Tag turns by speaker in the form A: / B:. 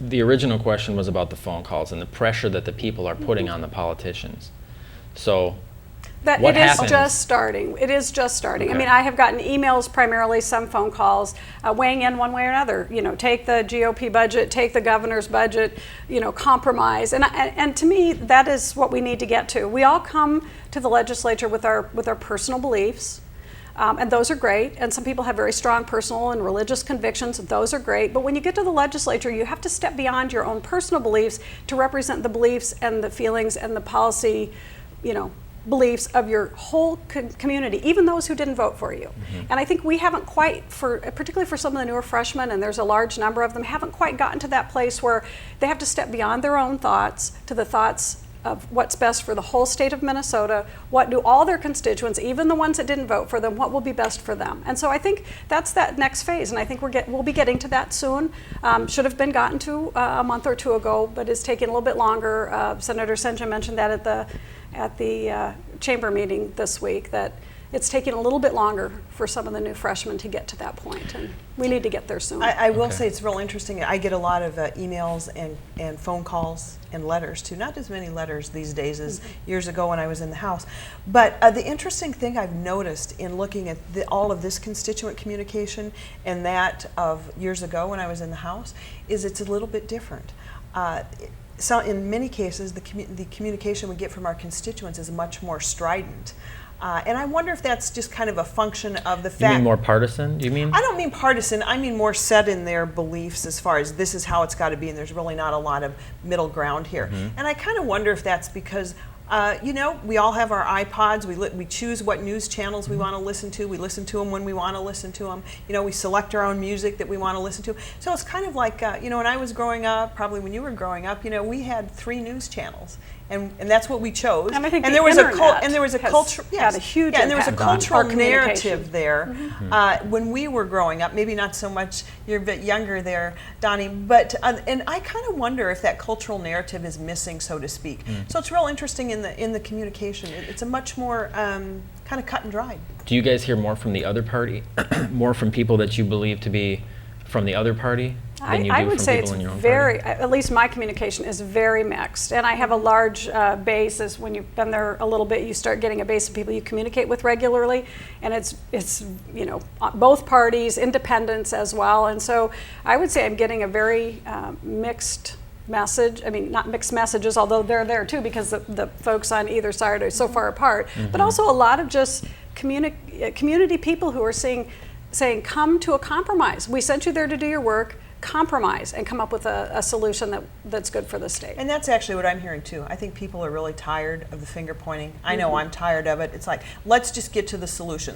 A: the original question was about the phone calls and the pressure that the people are putting on the politicians. So
B: That
A: what
B: it is
A: happens?
B: just starting. It is just starting.
A: Okay.
B: I mean, I have gotten emails primarily, some phone calls, weighing in one way or another. You know, take the GOP budget, take the governor's budget, you know, compromise. And to me, that is what we need to get to. We all come to the legislature with our personal beliefs. And those are great. And some people have very strong personal and religious convictions. Those are great. But when you get to the legislature, you have to step beyond your own personal beliefs to represent the beliefs and the feelings and the policy, you know, beliefs of your whole community, even those who didn't vote for you. And I think we haven't quite, particularly for some of the newer freshmen, and there's a large number of them, haven't quite gotten to that place where they have to step beyond their own thoughts to the thoughts of what's best for the whole state of Minnesota, what do all their constituents, even the ones that didn't vote for them, what will be best for them. And so I think that's that next phase, and I think we'll be getting to that soon. Should have been gotten to a month or two ago, but it's taking a little bit longer. Senator Senja mentioned that at the chamber meeting this week, that it's taking a little bit longer for some of the new freshmen to get to that point, and we need to get there soon.
C: I will say it's real interesting. I get a lot of emails and phone calls and letters too. Not as many letters these days as years ago when I was in the House. But the interesting thing I've noticed in looking at all of this constituent communication and that of years ago when I was in the House is it's a little bit different. So in many cases, the communication we get from our constituents is much more strident. And I wonder if that's just kind of a function of the fact.
A: You mean more partisan, do you mean?
C: I don't mean partisan. I mean more set in their beliefs as far as this is how it's got to be, and there's really not a lot of middle ground here. And I kind of wonder if that's because you know, we all have our iPods. We choose what news channels we want to listen to. We listen to them when we want to listen to them. You know, we select our own music that we want to listen to. So it's kind of like, you know, when I was growing up, probably when you were growing up, you know, we had 3 news channels. And that's what we chose.
B: And I think
C: there was a culture,
B: had a huge
C: and there was a
B: impact
C: cultural
B: on our communication.
C: narrative there when we were growing up. Maybe not so much. You're a bit younger there, Donny. But and I kind of wonder if that cultural narrative is missing, so to speak. So it's real interesting in the communication. It's a much more kind of cut and dried.
A: Do you guys hear more from the other party, more from people that you believe to be from the other party?
B: I would say it's very, at least my communication is very mixed. And I have a large base. As when you've been there a little bit, you start getting a base of people you communicate with regularly. And it's you know, both parties, independents as well. And so I would say I'm getting a very mixed message. I mean, not mixed messages, although they're there too, because the folks on either side are so far apart. But also a lot of just community people who are saying, come to a compromise. We sent you there to do your work. Compromise and come up with a solution that's good for the state.
C: And that's actually what I'm hearing too. I think people are really tired of the finger pointing. I know I'm tired of it. It's like, let's just get to the solution.